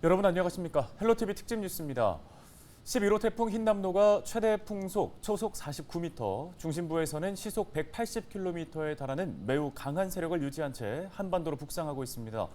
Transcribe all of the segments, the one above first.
여러분 안녕하십니까? 헬로티비 특집 뉴스입니다. 11호 태풍 흰남노가 최대 풍속 초속 49m, 중심부에서는 시속 180km에 달하는 매우 강한 세력을 유지한 채 한반도로 북상하고 있습니다.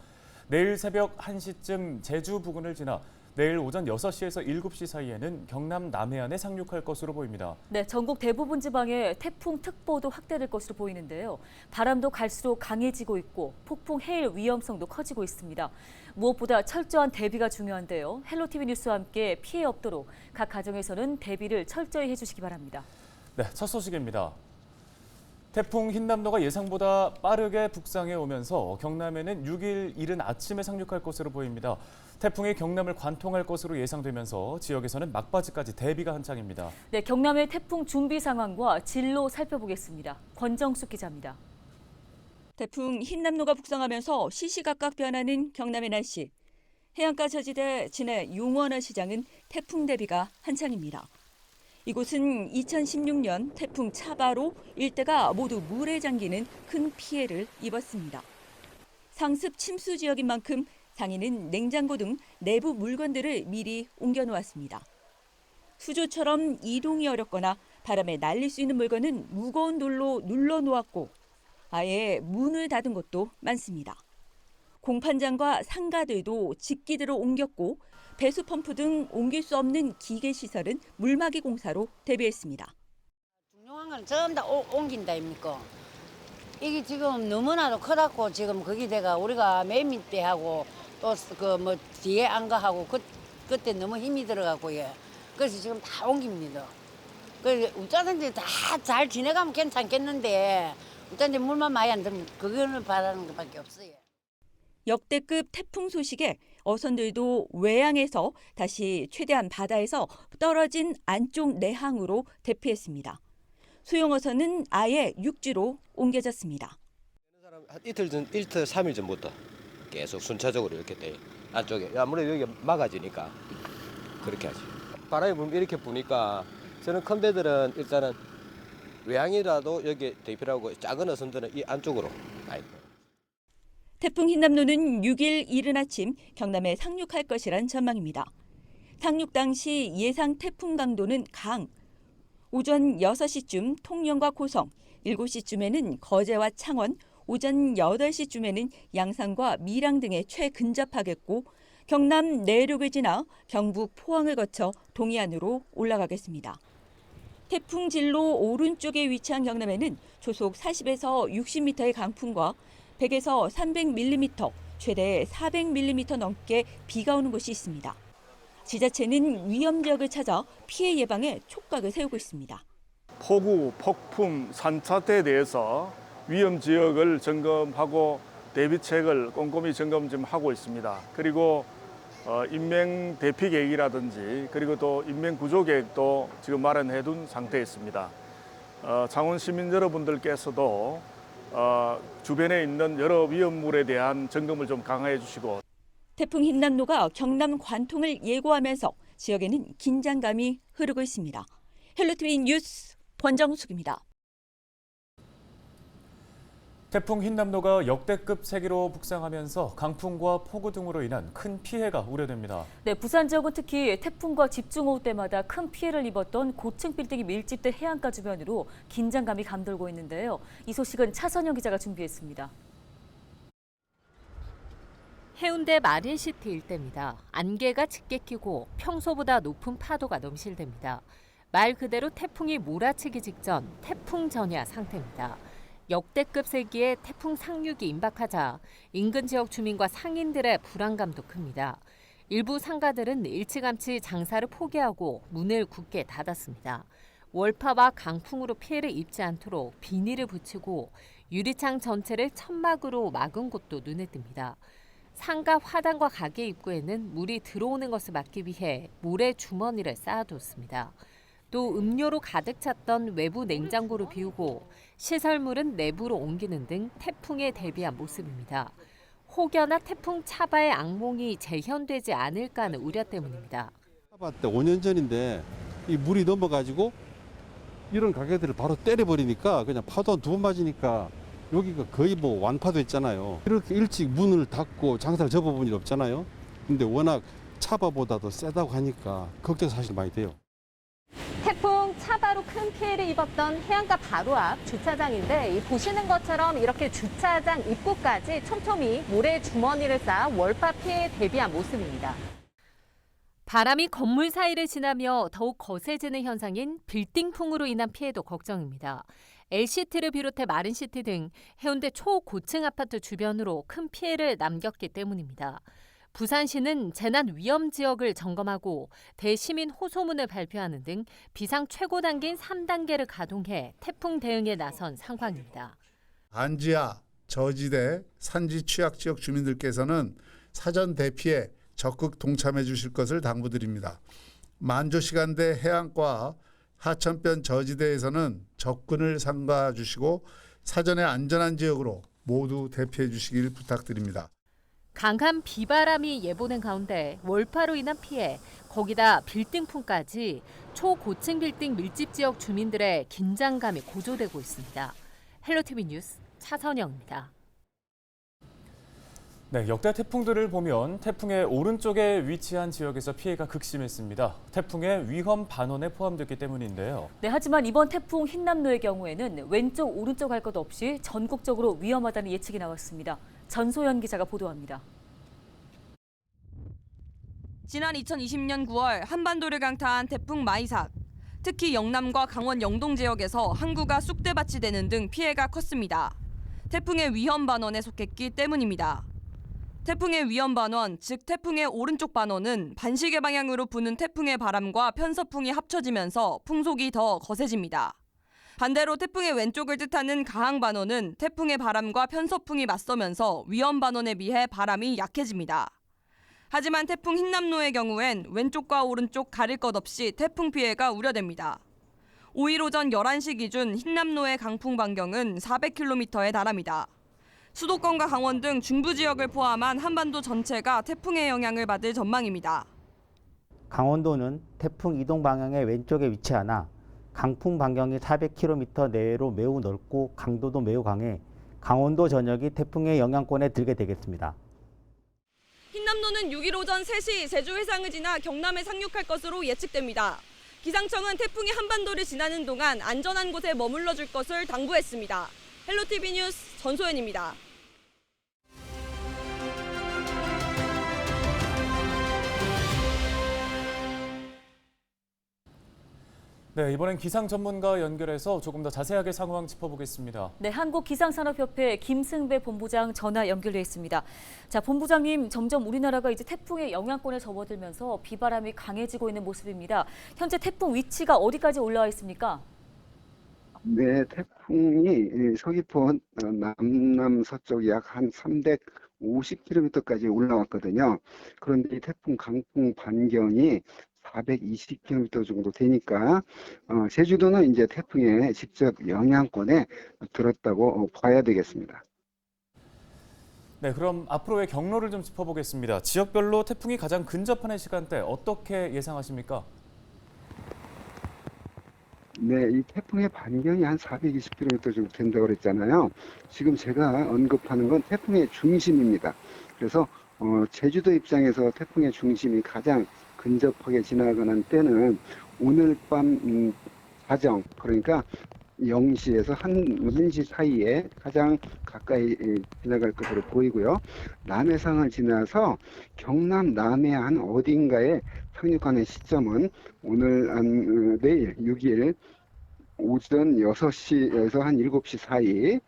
내일 새벽 1시쯤 제주 부근을 지나 내일 오전 6시에서 7시 사이에는 경남 남해안에 상륙할 것으로 보입니다. 네, 전국 대부분 지방에 태풍특보도 확대될 것으로 보이는데요. 바람도 갈수록 강해지고 있고 폭풍 해일 위험성도 커지고 있습니다. 무엇보다 철저한 대비가 중요한데요. 헬로티비 뉴스와 함께 피해 없도록 각 가정에서는 대비를 철저히 해주시기 바랍니다. 네, 첫 소식입니다. 태풍 흰남노가 예상보다 빠르게 북상해 오면서 경남에는 6일 이른 아침에 상륙할 것으로 보입니다. 태풍이 경남을 관통할 것으로 예상되면서 지역에서는 막바지까지 대비가 한창입니다. 네, 경남의 태풍 준비 상황과 진로 살펴보겠습니다. 권정숙 기자입니다. 태풍 흰남노가 북상하면서 시시각각 변하는 경남의 날씨. 해안가 저지대 진해 용원어 시장은 태풍 대비가 한창입니다. 이곳은 2016년 태풍 차바로 일대가 모두 물에 잠기는 큰 피해를 입었습니다. 상습 침수 지역인 만큼 상인은 냉장고 등 내부 물건들을 미리 옮겨놓았습니다. 수조처럼 이동이 어렵거나 바람에 날릴 수 있는 물건은 무거운 돌로 눌러놓았고 아예 문을 닫은 곳도 많습니다. 공판장과 상가들도 직기대로 옮겼고 배수 펌프 등 옮길 수 없는 기계시설은 물막이 공사로 대비했습니다. 중요한 건 전부 다 옮긴다 입니까? 이게 지금 너무나도 커갖고 지금 거기다가 우리가 맨 밑에 하고 또 그 뭐 뒤에 안가하고 그때 너무 힘이 들어가고 예. 그래서 지금 다 옮깁니다. 그래서 어쩌든지 다 잘 지내가면 괜찮겠는데 어쩐지 물만 많이 안 들면 그거를 바라는 것밖에 없어요. 역대급 태풍 소식에 어선들도 외양에서 다시 최대한 바다에서 떨어진 안쪽 내항으로 대피했습니다. 소형어선은 아예 육지로 옮겨졌습니다. 이틀 3일 전부터 계속 순차적으로 이렇게 돼 안쪽에 아무래도 여기 막아지니까 그렇게 하지. 바람이 불면 이렇게 부니까 저는 큰 배들은 일단은 외항이라도 여기 대피하고 작은 어선들은 이 안쪽으로 많이. 태풍 흰남노는 6일 이른 아침 경남에 상륙할 것이란 전망입니다. 상륙 당시 예상 태풍 강도는 강. 오전 6시쯤 통영과 고성, 7시쯤에는 거제와 창원, 오전 8시쯤에는 양산과 밀양 등에 최근접하겠고 경남 내륙을 지나 경북 포항을 거쳐 동해안으로 올라가겠습니다. 태풍 진로 오른쪽에 위치한 경남에는 초속 40에서 60m의 강풍과 100에서 300mm, 최대 400mm 넘게 비가 오는 곳이 있습니다. 지자체는 위험 지역을 찾아 피해 예방에 촉각을 세우고 있습니다. 폭우, 폭풍, 산사태에 대해서 위험 지역을 점검하고 대비책을 꼼꼼히 점검 좀 하고 있습니다. 그리고 인명 대피 계획이라든지 그리고 또 인명 구조 계획도 지금 마련해 둔 상태에 있습니다. 창원 시민 여러분들께서도 주변에 있는 여러 위험물에 대한 점검을 좀 강화해 주시고 태풍 흰남노가 경남 관통을 예고하면서 지역에는 긴장감이 흐르고 있습니다. 헬로티비 뉴스 권정숙입니다. 태풍 흰남노가 역대급 세기로 북상하면서 강풍과 폭우 등으로 인한 큰 피해가 우려됩니다. 네, 부산 지역은 특히 태풍과 집중호우 때마다 큰 피해를 입었던 고층 빌딩이 밀집된 해안가 주변으로 긴장감이 감돌고 있는데요. 이 소식은 차선영 기자가 준비했습니다. 해운대 마린시티 일대입니다. 안개가 짙게 끼고 평소보다 높은 파도가 넘실댑니다. 말 그대로 태풍이 몰아치기 직전 태풍 전야 상태입니다. 역대급 세기에 태풍 상륙이 임박하자 인근 지역 주민과 상인들의 불안감도 큽니다. 일부 상가들은 일찌감치 장사를 포기하고 문을 굳게 닫았습니다. 월파와 강풍으로 피해를 입지 않도록 비닐을 붙이고 유리창 전체를 천막으로 막은 곳도 눈에 띕니다. 상가 화단과 가게 입구에는 물이 들어오는 것을 막기 위해 모래 주머니를 쌓아뒀습니다. 또 음료로 가득 찼던 외부 냉장고를 비우고 시설물은 내부로 옮기는 등 태풍에 대비한 모습입니다. 혹여나 태풍 차바의 악몽이 재현되지 않을까 하는 우려 때문입니다. 차바 때 5년 전인데 이 물이 넘어가지고 이런 가게들을 바로 때려버리니까 그냥 파도 한 2번 맞으니까 여기가 거의 뭐 완파됐잖아요. 이렇게 일찍 문을 닫고 장사를 접어본 일 없잖아요. 근데 워낙 차바보다도 세다고 하니까 걱정 사실 많이 돼요. 태풍 차바로 큰 피해를 입었던 해안가 바로 앞 주차장인데 보시는 것처럼 이렇게 주차장 입구까지 촘촘히 모래 주머니를 쌓아 월파 피해에 대비한 모습입니다. 바람이 건물 사이를 지나며 더욱 거세지는 현상인 빌딩풍으로 인한 피해도 걱정입니다. LCT를 비롯해 마린시티 등 해운대 초고층 아파트 주변으로 큰 피해를 남겼기 때문입니다. 부산시는 재난 위험 지역을 점검하고 대시민 호소문을 발표하는 등 비상 최고 단계인 3단계를 가동해 태풍 대응에 나선 상황입니다. 반지하, 저지대, 산지 취약 지역 주민들께서는 사전 대피에 적극 동참해 주실 것을 당부드립니다. 만조시간대 해안과 하천변 저지대에서는 접근을 삼가 주시고 사전에 안전한 지역으로 모두 대피해 주시길 부탁드립니다. 강한 비바람이 예보된 가운데 월파로 인한 피해, 거기다 빌딩풍까지 초고층 빌딩 밀집 지역 주민들의 긴장감이 고조되고 있습니다. 헬로티비 뉴스 차선영입니다. 네, 역대 태풍들을 보면 태풍의 오른쪽에 위치한 지역에서 피해가 극심했습니다. 태풍의 위험 반원에 포함됐기 때문인데요. 네, 하지만 이번 태풍 흰남노의 경우에는 왼쪽, 오른쪽 할 것 없이 전국적으로 위험하다는 예측이 나왔습니다. 전소연 기자가 보도합니다. 지난 2020년 9월 한반도를 강타한 태풍 마이삭. 특히 영남과 강원 영동 지역에서 항구가 쑥대밭이 되는 등 피해가 컸습니다. 태풍의 위험 반원에 속했기 때문입니다. 태풍의 위험 반원, 즉 태풍의 오른쪽 반원은 반시계 방향으로 부는 태풍의 바람과 편서풍이 합쳐지면서 풍속이 더 거세집니다. 반대로 태풍의 왼쪽을 뜻하는 가항 반원은 태풍의 바람과 편서풍이 맞서면서 위험 반원에 비해 바람이 약해집니다. 하지만 태풍 흰남노의 경우엔 왼쪽과 오른쪽 가릴 것 없이 태풍 피해가 우려됩니다. 5일 오전 11시 기준 흰남노의 강풍 반경은 400km에 달합니다. 수도권과 강원 등 중부 지역을 포함한 한반도 전체가 태풍의 영향을 받을 전망입니다. 강원도는 태풍 이동 방향의 왼쪽에 위치하나 강풍 반경이 400km 내외로 매우 넓고 강도도 매우 강해 강원도 전역이 태풍의 영향권에 들게 되겠습니다. 흰남노는 6일 오전 3시 제주 해상을 지나 경남에 상륙할 것으로 예측됩니다. 기상청은 태풍이 한반도를 지나는 동안 안전한 곳에 머물러 줄 것을 당부했습니다. 헬로티비 뉴스 전소연입니다. 네, 이번엔 기상 전문가 연결해서 조금 더 자세하게 상황 짚어보겠습니다. 네, 한국기상산업협회 김승배 본부장 전화 연결돼 있습니다. 자, 본부장님, 점점 우리나라가 이제 태풍의 영향권에 접어들면서 비바람이 강해지고 있는 모습입니다. 현재 태풍 위치가 어디까지 올라와 있습니까? 네, 태풍이 서귀포 남남서쪽 약 한 350km까지 올라왔거든요. 그런데 이 태풍 강풍 반경이 420km 정도 되니까 제주도는 이제 태풍의 직접 영향권에 들었다고 봐야 되겠습니다. 네, 그럼 앞으로의 경로를 좀 짚어보겠습니다. 지역별로 태풍이 가장 근접하는 시간대 어떻게 예상하십니까? 네, 이 태풍의 반경이 한 420km 정도 된다고 그랬잖아요. 지금 제가 언급하는 건 태풍의 중심입니다. 그래서 제주도 입장에서 태풍의 중심이 가장 근접하게 지나가는 때는 오늘 밤 자정, 그러니까 0시에서 1시 사이에 가장 가까이 지나갈 것으로 보이고요. 남해상을 지나서 경남 남해안 어딘가에 상륙하는 시점은 오늘 내일 6일 오전 6시에서 한 7시 사이,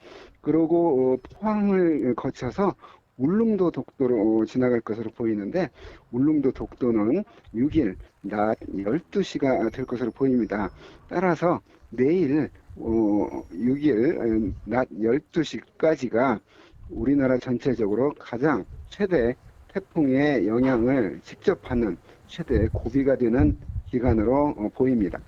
그리고 포항을 거쳐서 울릉도 독도로 지나갈 것으로 보이는데 울릉도 독도는 6일 낮 12시가 될 것으로 보입니다. 따라서 내일 6일 낮 12시까지가 우리나라 전체적으로 가장 최대 태풍의 영향을 직접 받는 최대 고비가 되는 기간으로 보입니다.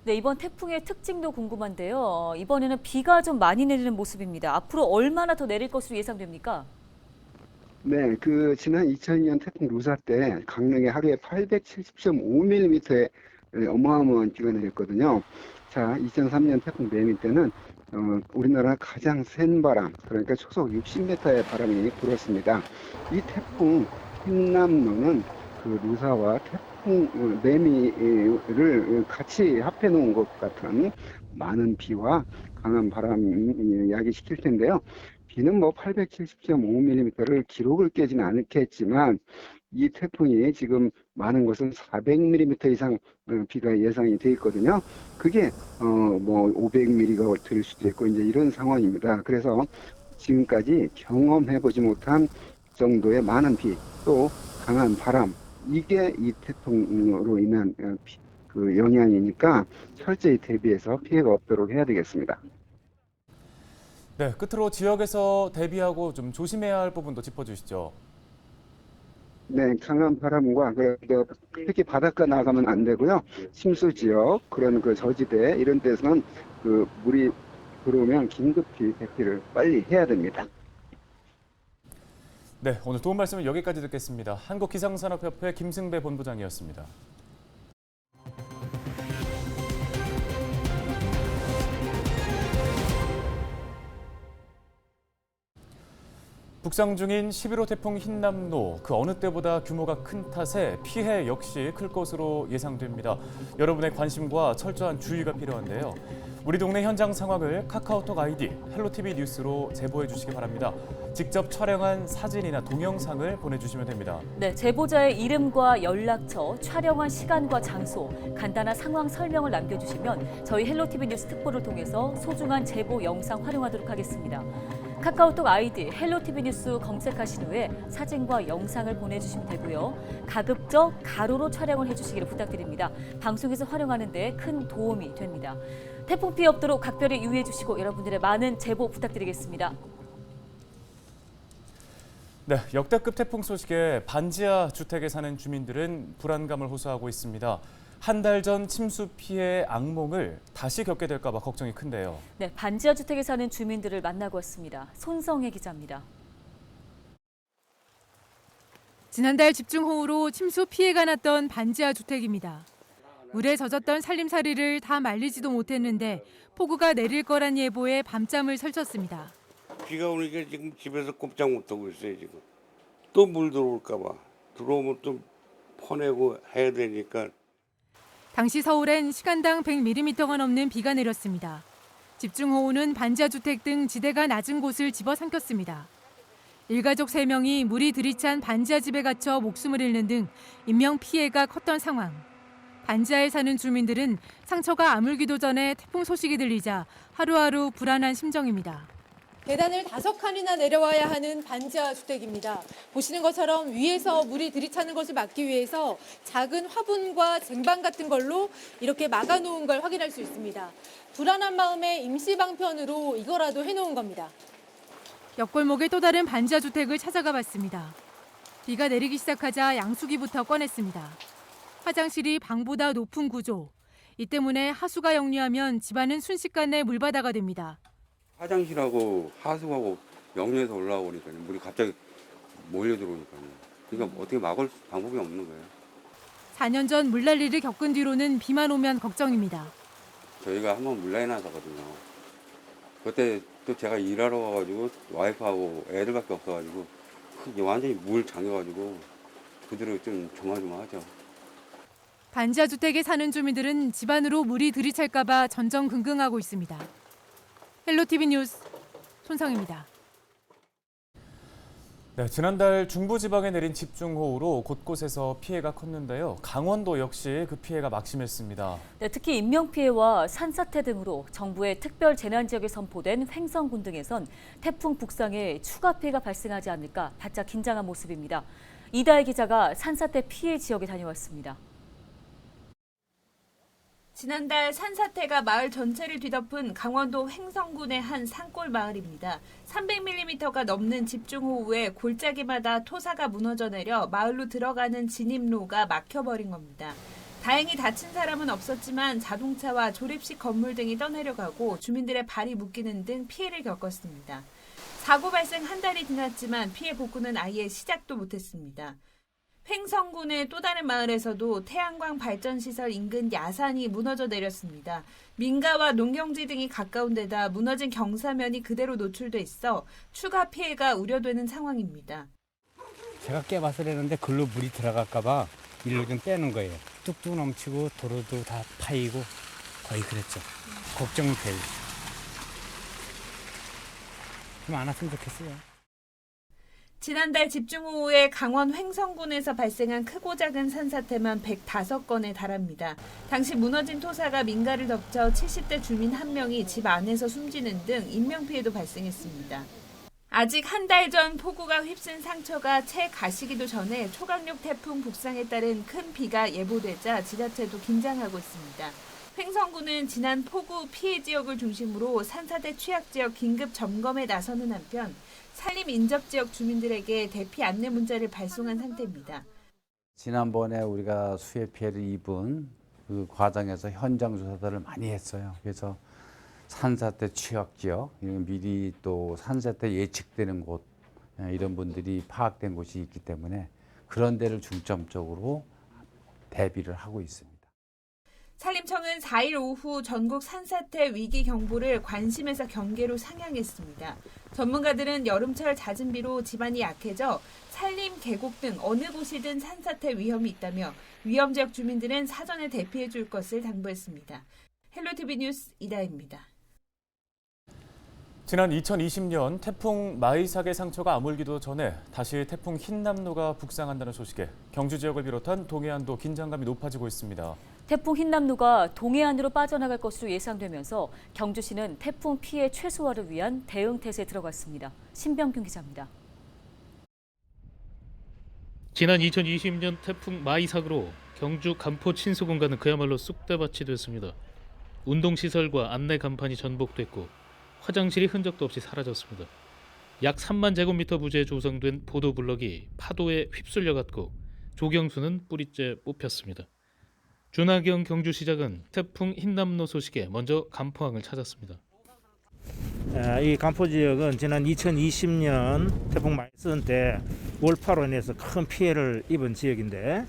네, 이번 태풍의 특징도 궁금한데요. 이번에는 비가 좀 많이 내리는 모습입니다. 앞으로 얼마나 더 내릴 것으로 예상됩니까? 네, 지난 2002년 태풍 루사 때 강릉에 하루에 870.5mm의 어마어마한 비가 내렸거든요. 자, 2003년 태풍 매미 때는 우리나라 가장 센 바람, 그러니까 초속 60m의 바람이 불었습니다. 이 태풍 흰남노는 그 루사와 태풍 매미를 같이 합해 놓은 것 같은 많은 비와 강한 바람이 야기시킬 텐데요. 비는 뭐 870.5mm를 기록을 깨지는 않겠지만 이 태풍이 지금 많은 곳은 400mm 이상 비가 예상이 돼 있거든요. 그게 뭐 500mm가 될 수도 있고 이제 이런 상황입니다. 그래서 지금까지 경험해보지 못한 정도의 많은 비, 또 강한 바람, 이게 이 태풍으로 인한 그 영향이니까 철저히 대비해서 피해가 없도록 해야 되겠습니다. 네, 끝으로 지역에서 대비하고 좀 조심해야 할 부분도 짚어주시죠. 네, 강한 바람과 특히 바닷가 나가면 안 되고요. 침수 지역, 그런 그 저지대 이런 데서는 그 물이 들어오면 긴급히 대피를 빨리 해야 됩니다. 네, 오늘 도움 말씀은 여기까지 듣겠습니다. 한국기상산업협회 김승배 본부장이었습니다. 북상 중인 11호 태풍 흰남노, 그 어느 때보다 규모가 큰 탓에 피해 역시 클 것으로 예상됩니다. 여러분의 관심과 철저한 주의가 필요한데요. 우리 동네 현장 상황을 카카오톡 아이디 헬로티비 뉴스로 제보해 주시기 바랍니다. 직접 촬영한 사진이나 동영상을 보내주시면 됩니다. 네, 제보자의 이름과 연락처, 촬영한 시간과 장소, 간단한 상황 설명을 남겨주시면 저희 헬로티비 뉴스 특보를 통해서 소중한 제보 영상 활용하도록 하겠습니다. 카카오톡 아이디 헬로티비 뉴스 검색하신 후에 사진과 영상을 보내주시면 되고요. 가급적 가로로 촬영을 해주시기를 부탁드립니다. 방송에서 활용하는 데 큰 도움이 됩니다. 태풍 피해 없도록 각별히 유의해 주시고 여러분들의 많은 제보 부탁드리겠습니다. 네, 역대급 태풍 소식에 반지하 주택에 사는 주민들은 불안감을 호소하고 있습니다. 한 달 전 침수 피해 악몽을 다시 겪게 될까 봐 걱정이 큰데요. 네, 반지하 주택에 사는 주민들을 만나고 왔습니다. 손성혜 기자입니다. 지난달 집중호우로 침수 피해가 났던 반지하 주택입니다. 물에 젖었던 살림살이를 다 말리지도 못했는데 폭우가 내릴 거란 예보에 밤잠을 설쳤습니다. 비가 오니까 지금 집에서 꼼짝 못하고 있어요. 지금 또 물 들어올까 봐. 들어오면 또 퍼내고 해야 되니까. 당시 서울엔 시간당 100mm가 넘는 비가 내렸습니다. 집중호우는 반지하 주택 등 지대가 낮은 곳을 집어삼켰습니다. 일가족 3명이 물이 들이찬 반지하 집에 갇혀 목숨을 잃는 등 인명 피해가 컸던 상황. 반지하에 사는 주민들은 상처가 아물기도 전에 태풍 소식이 들리자 하루하루 불안한 심정입니다. 계단을 5칸이나 내려와야 하는 반지하 주택입니다. 보시는 것처럼 위에서 물이 들이차는 것을 막기 위해서 작은 화분과 쟁반 같은 걸로 이렇게 막아놓은 걸 확인할 수 있습니다. 불안한 마음에 임시 방편으로 이거라도 해놓은 겁니다. 옆골목의 또 다른 반지하 주택을 찾아가 봤습니다. 비가 내리기 시작하자 양수기부터 꺼냈습니다. 화장실이 방보다 높은 구조. 이 때문에 하수가 역류하면 집안은 순식간에 물바다가 됩니다. 화장실하고 하수하고 역류해서 올라오니까 물이 갑자기 몰려 들어오니까요. 그러니까 어떻게 막을 방법이 없는 거예요. 4년 전 물난리를 겪은 뒤로는 비만 오면 걱정입니다. 저희가 한번 물난리 나서거든요. 그때 또 제가 일하러 와가지고 와이프하고 애들밖에 없어가지고 완전히 물 잠겨가지고 그대로 좀 조마조마하죠. 반지하 주택에 사는 주민들은 집안으로 물이 들이찰까 봐 전전긍긍하고 있습니다. 헬로티비 뉴스 손성입니다. 네, 지난달 중부지방에 내린 집중호우로 곳곳에서 피해가 컸는데요. 강원도 역시 그 피해가 막심했습니다. 네, 특히 인명피해와 산사태 등으로 정부의 특별 재난지역에 선포된 횡성군 등에선 태풍 북상에 추가 피해가 발생하지 않을까 바짝 긴장한 모습입니다. 이다혜 기자가 산사태 피해 지역에 다녀왔습니다. 지난달 산사태가 마을 전체를 뒤덮은 강원도 횡성군의 한 산골 마을입니다. 300mm가 넘는 집중호우에 골짜기마다 토사가 무너져 내려 마을로 들어가는 진입로가 막혀버린 겁니다. 다행히 다친 사람은 없었지만 자동차와 조립식 건물 등이 떠내려가고 주민들의 발이 묶이는 등 피해를 겪었습니다. 사고 발생 한 달이 지났지만 피해 복구는 아예 시작도 못했습니다. 횡성군의 또 다른 마을에서도 태양광 발전시설 인근 야산이 무너져 내렸습니다. 민가와 농경지 등이 가까운 데다 무너진 경사면이 그대로 노출돼 있어 추가 피해가 우려되는 상황입니다. 제가 깨봤을 했는데 글로 물이 들어갈까봐 일로 좀 빼는 거예요. 뚝뚝 넘치고 도로도 다 파이고 거의 그랬죠. 걱정이 돼요. 좀 안 왔으면 좋겠어요. 지난달 집중호우에 강원 횡성군에서 발생한 크고 작은 산사태만 105건에 달합니다. 당시 무너진 토사가 민가를 덮쳐 70대 주민 1명이 집 안에서 숨지는 등 인명피해도 발생했습니다. 아직 한 달 전 폭우가 휩쓴 상처가 채 가시기도 전에 초강력 태풍 북상에 따른 큰 비가 예보되자 지자체도 긴장하고 있습니다. 횡성군은 지난 폭우 피해 지역을 중심으로 산사태 취약지역 긴급 점검에 나서는 한편 산림 인접 지역 주민들에게 대피 안내 문자를 발송한 상태입니다. 지난번에 우리가 수해 피해를 입은 그 과정에서 현장 조사들을 많이 했어요. 그래서 산사태 취약 지역, 미리 또 산사태 예측되는 곳 이런 분들이 파악된 곳이 있기 때문에 그런 데를 중점적으로 대비를 하고 있습니다. 산림청은 4일 오후 전국 산사태 위기 경보를 관심에서 경계로 상향했습니다. 전문가들은 여름철 잦은 비로 지반이 약해져 산림, 계곡 등 어느 곳이든 산사태 위험이 있다며 위험 지역 주민들은 사전에 대피해 줄 것을 당부했습니다. 헬로티비 뉴스 이다혜입니다. 지난 2020년 태풍 마이삭의 상처가 아물기도 전에 다시 태풍 흰남노가 북상한다는 소식에 경주 지역을 비롯한 동해안도 긴장감이 높아지고 있습니다. 태풍 흰남노가 동해안으로 빠져나갈 것으로 예상되면서 경주시는 태풍 피해 최소화를 위한 대응 태세에 들어갔습니다. 신병균 기자입니다. 지난 2020년 태풍 마이삭으로 경주 간포 친수공간은 그야말로 쑥대밭이 됐습니다. 운동시설과 안내 간판이 전복됐고 화장실이 흔적도 없이 사라졌습니다. 약 3만 제곱미터 부지에 조성된 보도블럭이 파도에 휩쓸려갔고 조경수는 뿌리째 뽑혔습니다. 준하경 경주시장은 태풍 흰남노 소식에 먼저 간포항을 찾았습니다. 이 간포 지역은 지난 2020년 태풍 마이슨 때 월파로 인해서 큰 피해를 입은 지역인데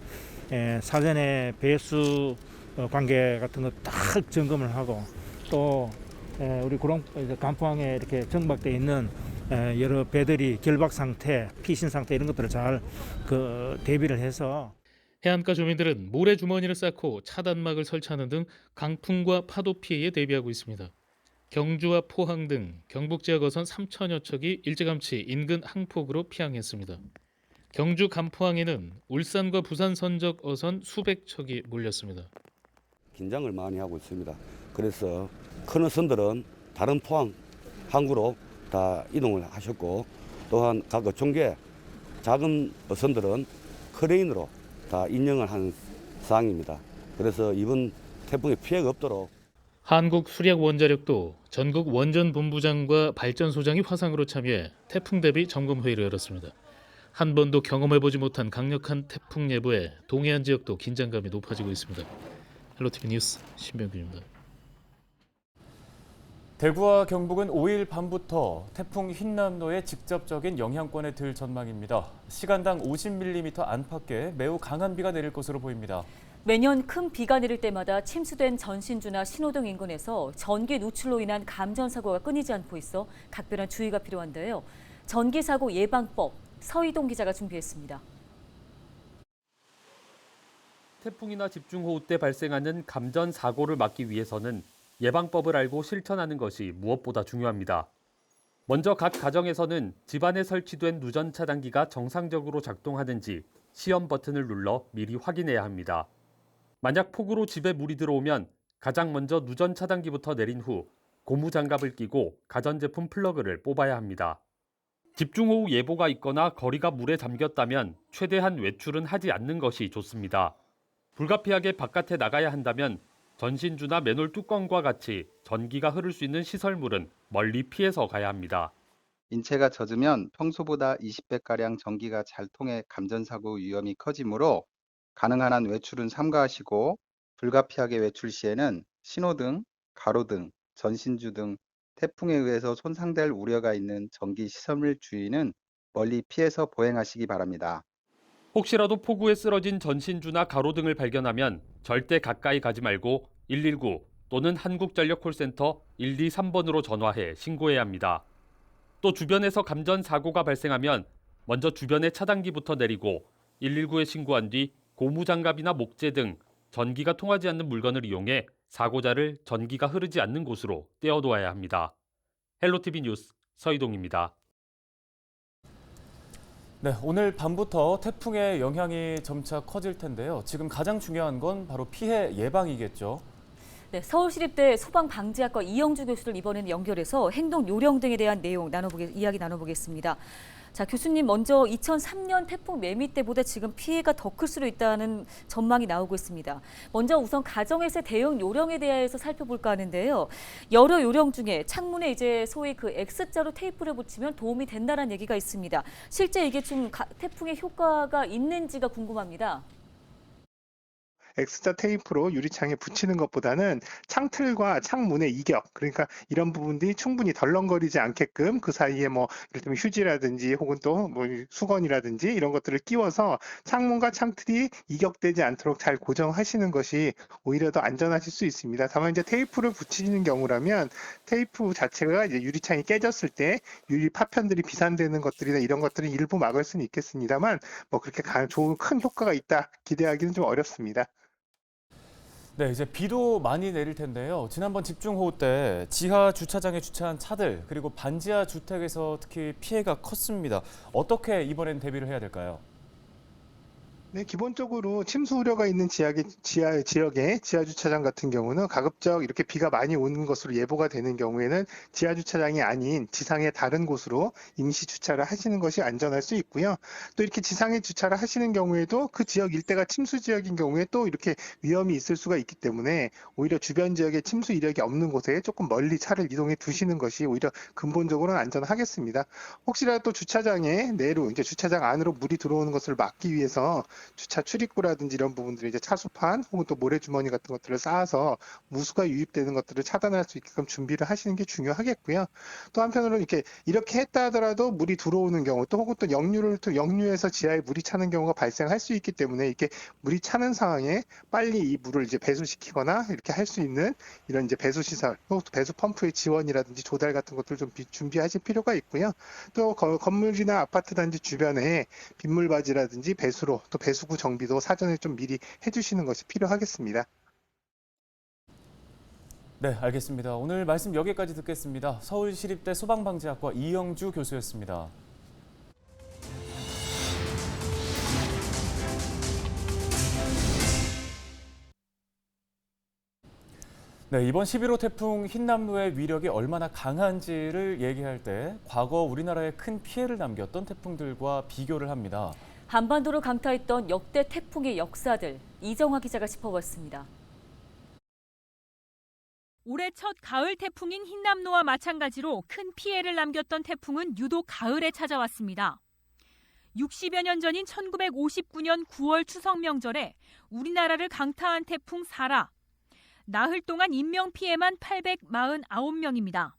사전에 배수 관계 같은 거 딱 점검을 하고 또 우리 간포항에 이렇게 정박되어 있는 여러 배들이 결박 상태, 피신 상태 이런 것들을 잘 대비를 해서 해안가 주민들은 모래주머니를 쌓고 차단막을 설치하는 등 강풍과 파도 피해에 대비하고 있습니다. 경주와 포항 등 경북 지역 어선 3천여 척이 일찌감치 인근 항폭으로 피항했습니다. 경주 간포항에는 울산과 부산 선적 어선 수백 척이 몰렸습니다. 긴장을 많이 하고 있습니다. 그래서 큰 어선들은 다른 포항 항구로 다 이동을 하셨고 또한 각 어촌계 작은 어선들은 크레인으로 다 인정을 한 사항입니다. 그래서 이번 태풍에 피해가 없도록 한국수력원자력도 전국 원전본부장과 발전소장이 화상으로 참여해 태풍 대비 점검회의를 열었습니다. 한 번도 경험해보지 못한 강력한 태풍 예보에 동해안 지역도 긴장감이 높아지고 있습니다. 헬로티비 뉴스 신병균입니다. 대구와 경북은 5일 밤부터 태풍 흰남노의 직접적인 영향권에 들 전망입니다. 시간당 50mm 안팎의 매우 강한 비가 내릴 것으로 보입니다. 매년 큰 비가 내릴 때마다 침수된 전신주나 신호등 인근에서 전기 누출로 인한 감전사고가 끊이지 않고 있어 각별한 주의가 필요한데요. 전기사고 예방법, 서희동 기자가 준비했습니다. 태풍이나 집중호우 때 발생하는 감전사고를 막기 위해서는 예방법을 알고 실천하는 것이 무엇보다 중요합니다. 먼저 각 가정에서는 집안에 설치된 누전 차단기가 정상적으로 작동하는지 시험 버튼을 눌러 미리 확인해야 합니다. 만약 폭우로 집에 물이 들어오면 가장 먼저 누전 차단기부터 내린 후 고무장갑을 끼고 가전제품 플러그를 뽑아야 합니다. 집중호우 예보가 있거나 거리가 물에 잠겼다면 최대한 외출은 하지 않는 것이 좋습니다. 불가피하게 바깥에 나가야 한다면 전신주나 맨홀 뚜껑과 같이 전기가 흐를 수 있는 시설물은 멀리 피해서 가야 합니다. 인체가 젖으면 평소보다 20배가량 전기가 잘 통해 감전사고 위험이 커지므로 가능한 한 외출은 삼가하시고 불가피하게 외출 시에는 신호등, 가로등, 전신주 등 태풍에 의해서 손상될 우려가 있는 전기 시설물 주의는 멀리 피해서 보행하시기 바랍니다. 혹시라도 폭우에 쓰러진 전신주나 가로등을 발견하면 절대 가까이 가지 말고 119 또는 한국전력 콜센터 123번으로 전화해 신고해야 합니다. 또 주변에서 감전 사고가 발생하면 먼저 주변에 차단기부터 내리고 119에 신고한 뒤 고무장갑이나 목재 등 전기가 통하지 않는 물건을 이용해 사고자를 전기가 흐르지 않는 곳으로 떼어놓아야 합니다. 헬로티비 뉴스 서희동입니다. 네, 오늘 밤부터 태풍의 영향이 점차 커질 텐데요. 지금 가장 중요한 건 바로 피해 예방이겠죠. 네, 서울시립대 소방방지학과 이영주 교수를 이번에는 연결해서 행동 요령 등에 대한 내용 이야기 나눠보겠습니다. 자, 교수님 먼저 2003년 태풍 매미 때보다 지금 피해가 더 클 수도 있다는 전망이 나오고 있습니다. 먼저 우선 가정에서의 대응 요령에 대해서 살펴볼까 하는데요. 여러 요령 중에 창문에 이제 소위 그 X자로 테이프를 붙이면 도움이 된다는 얘기가 있습니다. 실제 이게 좀 태풍의 효과가 있는지가 궁금합니다. X자 테이프로 유리창에 붙이는 것보다는 창틀과 창문의 이격, 그러니까 이런 부분들이 충분히 덜렁거리지 않게끔 그 사이에 뭐 이를테면 휴지라든지 혹은 또 뭐 수건이라든지 이런 것들을 끼워서 창문과 창틀이 이격되지 않도록 잘 고정하시는 것이 오히려 더 안전하실 수 있습니다. 다만 이제 테이프를 붙이는 경우라면 테이프 자체가 이제 유리창이 깨졌을 때 유리 파편들이 비산되는 것들이나 이런 것들은 일부 막을 수는 있겠습니다만 뭐 그렇게 좋은 큰 효과가 있다 기대하기는 좀 어렵습니다. 네, 이제 비도 많이 내릴 텐데요. 지난번 집중호우 때 지하 주차장에 주차한 차들 그리고 반지하 주택에서 특히 피해가 컸습니다. 어떻게 이번엔 대비를 해야 될까요? 네, 기본적으로 침수 우려가 있는 지역의 지하 주차장 같은 경우는 가급적 이렇게 비가 많이 오는 것으로 예보가 되는 경우에는 지하 주차장이 아닌 지상의 다른 곳으로 임시 주차를 하시는 것이 안전할 수 있고요. 또 이렇게 지상에 주차를 하시는 경우에도 그 지역 일대가 침수 지역인 경우에 또 이렇게 위험이 있을 수가 있기 때문에 오히려 주변 지역에 침수 이력이 없는 곳에 조금 멀리 차를 이동해 두시는 것이 오히려 근본적으로는 안전하겠습니다. 혹시라도 주차장에 내로 이제 주차장 안으로 물이 들어오는 것을 막기 위해서 주차 출입구라든지 이런 부분들이 이제 차수판 혹은 또 모래주머니 같은 것들을 쌓아서 무수가 유입되는 것들을 차단할 수 있게끔 준비를 하시는 게 중요하겠고요. 또 한편으로는 이렇게 했다 하더라도 물이 들어오는 경우 또 혹은 또 역류해서 지하에 물이 차는 경우가 발생할 수 있기 때문에 이렇게 물이 차는 상황에 빨리 이 물을 이제 배수시키거나 이렇게 할 수 있는 이런 이제 배수 시설, 또 배수 펌프의 지원이라든지 조달 같은 것들 좀 준비하실 필요가 있고요. 또 건물이나 아파트 단지 주변에 빗물바지라든지 배수로 또 배수구 정비도 사전에 좀 미리 해주시는 것이 필요하겠습니다. 네, 알겠습니다. 오늘 말씀 여기까지 듣겠습니다. 서울시립대 소방방지학과 이영주 교수였습니다. 네, 이번 11호 태풍 흰남노의 위력이 얼마나 강한지를 얘기할 때 과거 우리나라에 큰 피해를 남겼던 태풍들과 비교를 합니다. 한반도를 강타했던 역대 태풍의 역사들, 이정화 기자가 짚어봤습니다. 올해 첫 가을 태풍인 흰남노와 마찬가지로 큰 피해를 남겼던 태풍은 유독 가을에 찾아왔습니다. 60여 년 전인 1959년 9월 추석 명절에 우리나라를 강타한 태풍 사라. 나흘 동안 인명피해만 849명입니다.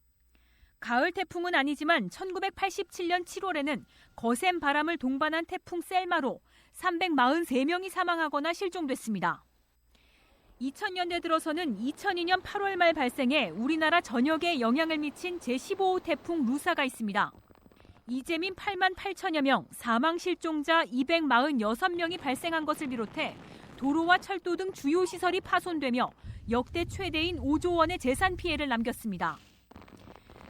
가을 태풍은 아니지만 1987년 7월에는 거센 바람을 동반한 태풍 셀마로 343명이 사망하거나 실종됐습니다. 2000년대 들어서는 2002년 8월 말 발생해 우리나라 전역에 영향을 미친 제15호 태풍 루사가 있습니다. 이재민 8만 8천여 명, 사망 실종자 246명이 발생한 것을 비롯해 도로와 철도 등 주요 시설이 파손되며 역대 최대인 5조 원의 재산 피해를 남겼습니다.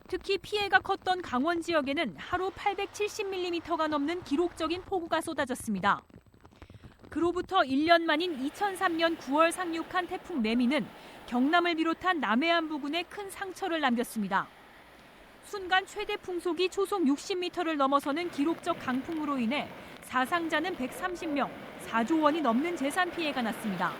특히 피해가 컸던 강원 지역에는 하루 870mm가 넘는 기록적인 폭우가 쏟아졌습니다. 그로부터 1년 만인 2003년 9월 상륙한 태풍 매미는 경남을 비롯한 남해안 부근에 큰 상처를 남겼습니다. 순간 최대 풍속이 초속 60m를 넘어서는 기록적 강풍으로 인해 사상자는 130명, 4조 원이 넘는 재산 피해가 났습니다.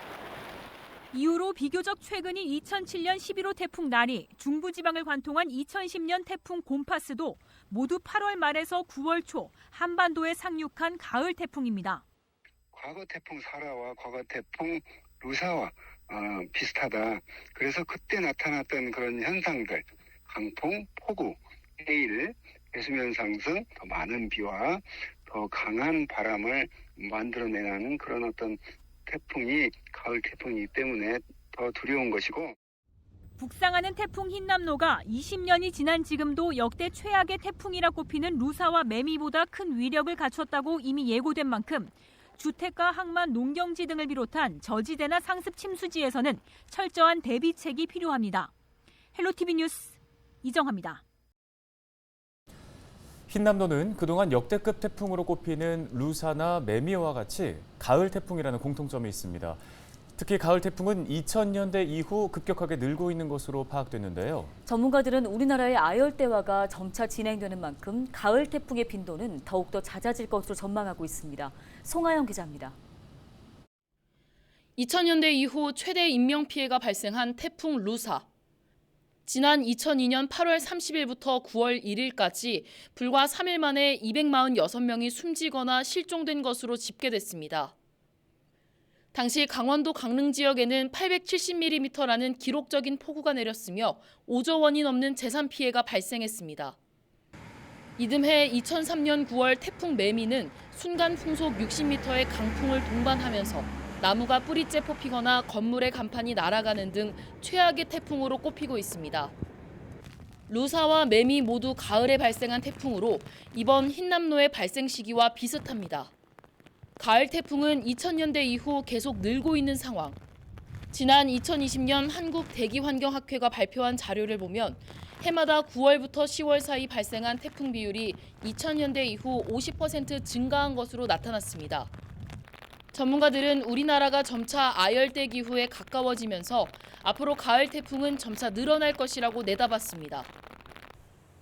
이후로 비교적 최근인 2007년 11호 태풍 나리, 중부지방을 관통한 2010년 태풍 곰파스도 모두 8월 말에서 9월 초 한반도에 상륙한 가을 태풍입니다. 과거 태풍 사라와 과거 태풍 루사와 비슷하다. 그래서 그때 나타났던 그런 현상들, 강풍, 폭우, 해일, 배수면 상승, 더 많은 비와 더 강한 바람을 만들어내는 그런 어떤 태풍이 가을 태풍이기 때문에 더 두려운 것이고. 북상하는 태풍 흰남노가 20년이 지난 지금도 역대 최악의 태풍이라 꼽히는 루사와 매미보다 큰 위력을 갖췄다고 이미 예고된 만큼 주택가, 항만, 농경지 등을 비롯한 저지대나 상습 침수지에서는 철저한 대비책이 필요합니다. 헬로티비 뉴스 이정화입니다. 흰남노는 그동안 역대급 태풍으로 꼽히는 루사나 매미와 같이 가을 태풍이라는 공통점이 있습니다. 특히 가을 태풍은 2000년대 이후 급격하게 늘고 있는 것으로 파악됐는데요. 전문가들은 우리나라의 아열대화가 점차 진행되는 만큼 가을 태풍의 빈도는 더욱더 잦아질 것으로 전망하고 있습니다. 송하영 기자입니다. 2000년대 이후 최대 인명피해가 발생한 태풍 루사. 지난 2002년 8월 30일부터 9월 1일까지 불과 3일 만에 246명이 숨지거나 실종된 것으로 집계됐습니다. 당시 강원도 강릉 지역에는 870mm라는 기록적인 폭우가 내렸으며 5조 원이 넘는 재산 피해가 발생했습니다. 이듬해 2003년 9월 태풍 매미는 순간 풍속 60m의 강풍을 동반하면서 나무가 뿌리째 뽑히거나 건물의 간판이 날아가는 등 최악의 태풍으로 꼽히고 있습니다. 루사와 매미 모두 가을에 발생한 태풍으로 이번 흰남노의 발생 시기와 비슷합니다. 가을 태풍은 2000년대 이후 계속 늘고 있는 상황. 지난 2020년 한국대기환경학회가 발표한 자료를 보면 해마다 9월부터 10월 사이 발생한 태풍 비율이 2000년대 이후 50% 증가한 것으로 나타났습니다. 전문가들은 우리나라가 점차 아열대 기후에 가까워지면서 앞으로 가을 태풍은 점차 늘어날 것이라고 내다봤습니다.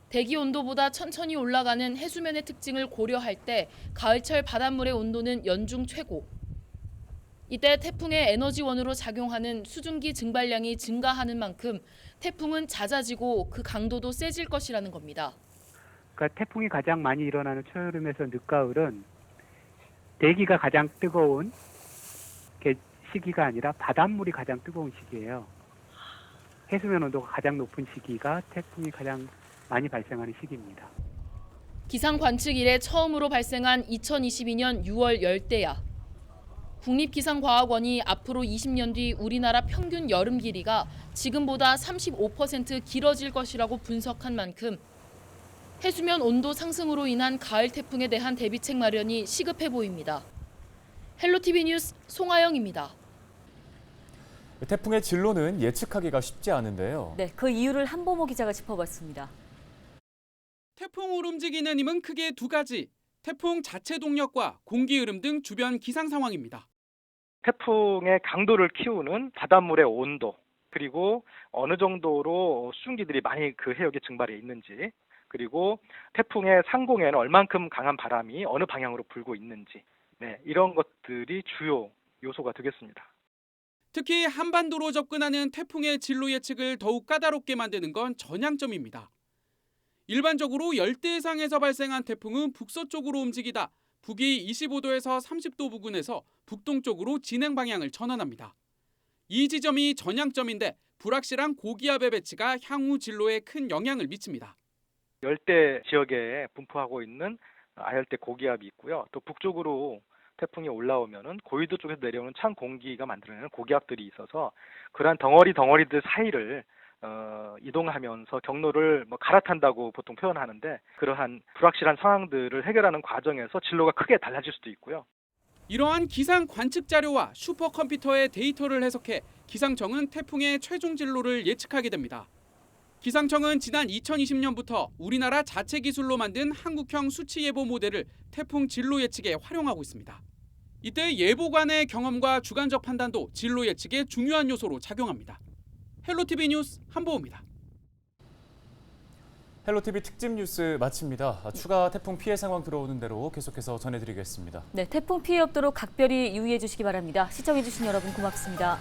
대기 온도보다 천천히 올라가는 해수면의 특징을 고려할 때 가을철 바닷물의 온도는 연중 최고. 이때 태풍의 에너지원으로 작용하는 수증기 증발량이 증가하는 만큼 태풍은 잦아지고 그 강도도 세질 것이라는 겁니다. 그러니까 태풍이 가장 많이 일어나는 초여름에서 늦가을은 대기가 가장 뜨거운 시기가 아니라 바닷물이 가장 뜨거운 시기예요. 해수면 온도가 가장 높은 시기가 태풍이 가장 많이 발생하는 시기입니다. 기상 관측 이래 처음으로 발생한 2022년 6월 열대야. 국립기상과학원이 앞으로 20년 뒤 우리나라 평균 여름 길이가 지금보다 35% 길어질 것이라고 분석한 만큼 해수면 온도 상승으로 인한 가을 태풍에 대한 대비책 마련이 시급해 보입니다. 헬로티비 뉴스 송하영입니다. 태풍의 진로는 예측하기가 쉽지 않은데요. 네, 그 이유를 한보모 기자가 짚어봤습니다. 태풍으로 움직이는 힘은 크게 두 가지. 태풍 자체 동력과 공기 흐름 등 주변 기상 상황입니다. 태풍의 강도를 키우는 바닷물의 온도, 그리고 어느 정도로 수증기들이 많이 그 해역에 증발해 있는지, 그리고 태풍의 상공에는 얼만큼 강한 바람이 어느 방향으로 불고 있는지, 이런 것들이 주요 요소가 되겠습니다. 특히 한반도로 접근하는 태풍의 진로 예측을 더욱 까다롭게 만드는 건 전향점입니다. 일반적으로 열대해상에서 발생한 태풍은 북서쪽으로 움직이다 북위 25도에서 30도 부근에서 북동쪽으로 진행 방향을 전환합니다. 이 지점이 전향점인데 불확실한 고기압의 배치가 향후 진로에 큰 영향을 미칩니다. 열대 지역에 분포하고 있는 아열대 고기압이 있고요. 또 북쪽으로 태풍이 올라오면은 고위도 쪽에서 내려오는 찬 공기가 만들어내는 고기압들이 있어서 그러한 덩어리들 사이를 이동하면서 경로를 갈아탄다고 보통 표현하는데, 그러한 불확실한 상황들을 해결하는 과정에서 진로가 크게 달라질 수도 있고요. 이러한 기상 관측 자료와 슈퍼컴퓨터의 데이터를 해석해 기상청은 태풍의 최종 진로를 예측하게 됩니다. 기상청은 지난 2020년부터 우리나라 자체 기술로 만든 한국형 수치 예보 모델을 태풍 진로 예측에 활용하고 있습니다. 이때 예보관의 경험과 주관적 판단도 진로 예측의 중요한 요소로 작용합니다. 헬로티비 뉴스 한보호입니다. 헬로티비 특집 뉴스 마칩니다. 추가 태풍 피해 상황 들어오는 대로 계속해서 전해드리겠습니다. 네, 태풍 피해 없도록 각별히 유의해 주시기 바랍니다. 시청해 주신 여러분 고맙습니다.